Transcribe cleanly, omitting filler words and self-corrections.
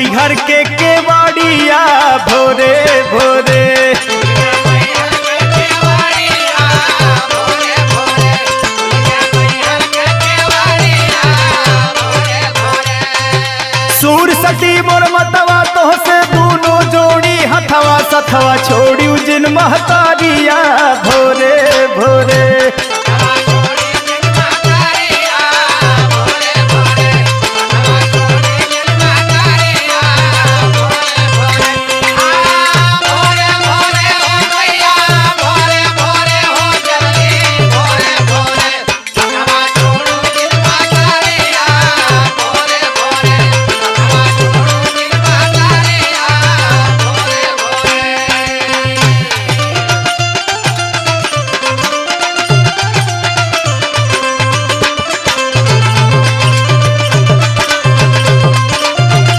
मैहर के केवाड़िया भोरे भोरे। सूर सती मोर मतवा तो से दूनो जोड़ी हथवा सथवा छोड़ी जिन महतारिया भोरे भोरे।